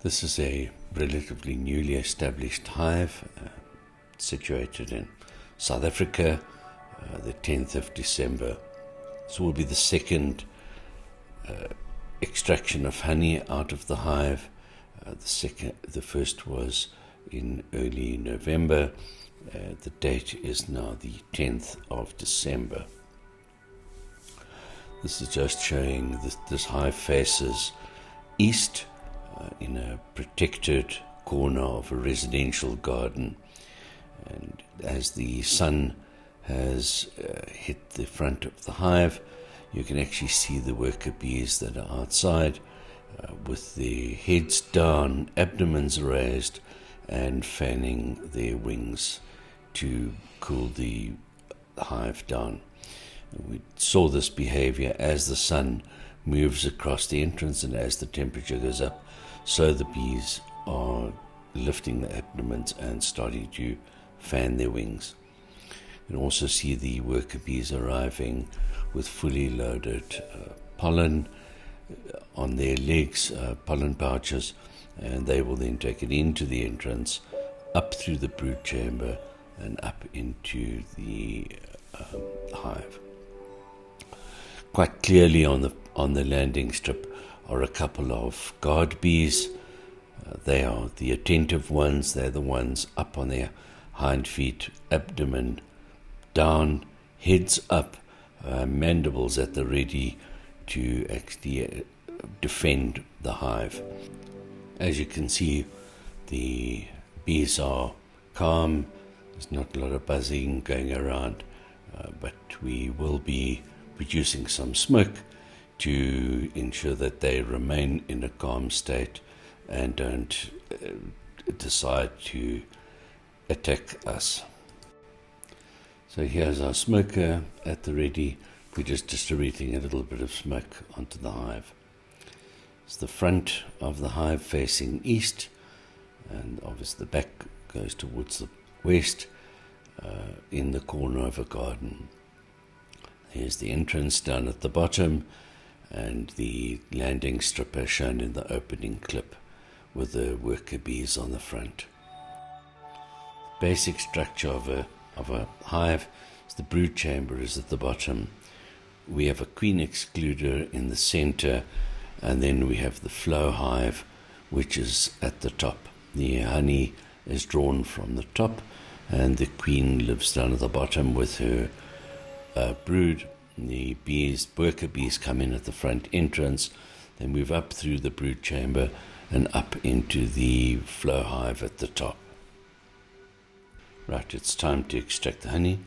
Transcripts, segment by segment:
This is a relatively newly established hive situated in South Africa, the 10th of December. This will be the second extraction of honey out of the hive. The first was in early November. The date is now the 10th of December. This is just showing this hive faces east in a protected corner of a residential garden, and as the sun has hit the front of the hive, you can actually see the worker bees that are outside with their heads down, abdomens raised, and fanning their wings to cool the hive down. We saw this behavior as the sun moves across the entrance and as the temperature goes up, so the bees are lifting the abdomens and starting to fan their wings. You can also see the worker bees arriving with fully loaded pollen on their legs, pollen pouches, and they will then take it into the entrance, up through the brood chamber and up into the hive. Quite clearly on the landing strip are a couple of guard bees. They are the attentive ones. They're the ones up on their hind feet, abdomen down, heads up, mandibles at the ready to actually defend the hive. As you can see, the bees are calm. There's not a lot of buzzing going around, but we will be producing some smoke to ensure that they remain in a calm state and don't decide to attack us. So here's our smoker at the ready. We're just distributing a little bit of smoke onto the hive. It's the front of the hive facing east, and obviously the back goes towards the west in the corner of a garden. Here's the entrance down at the bottom, and the landing strip as shown in the opening clip with the worker bees on the front. The basic structure of a hive is the brood chamber is at the bottom. We have a queen excluder in the center, and then we have the Flowhive, which is at the top. The honey is drawn from the top, and the queen lives down at the bottom with her brood. The worker bees come in at the front entrance, they move up through the brood chamber and up into the flow hive at the top. Right, it's time to extract the honey.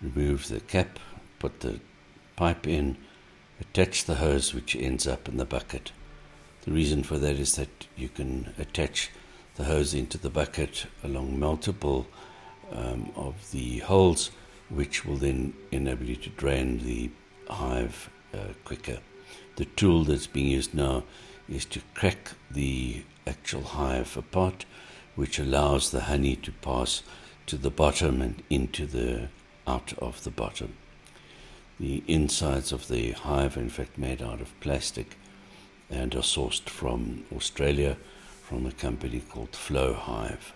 Remove the cap, put the pipe in, attach the hose which ends up in the bucket. The reason for that is that you can attach the hose into the bucket along multiple of the holes, which will then enable you to drain the hive quicker. The tool that's being used now is to crack the actual hive apart, which allows the honey to pass to the bottom and out of the bottom. The insides of the hive are in fact made out of plastic and are sourced from Australia from a company called Flowhive.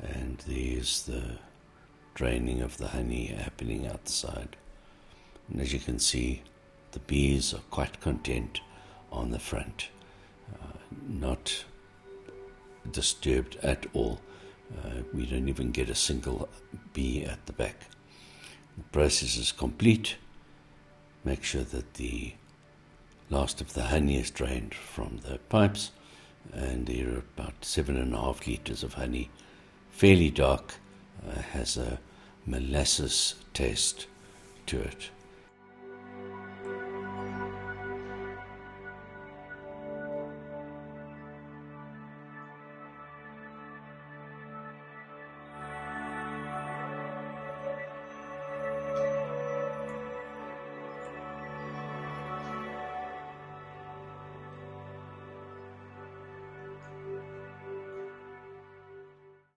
And there's the draining of the honey happening outside. And as you can see, the bees are quite content on the front, not disturbed at all. We don't even get a single bee at the back. The process is complete. Make sure that the last of the honey is drained from the pipes, and there are about 7.5 liters of honey. Fairly dark, has a molasses taste to it.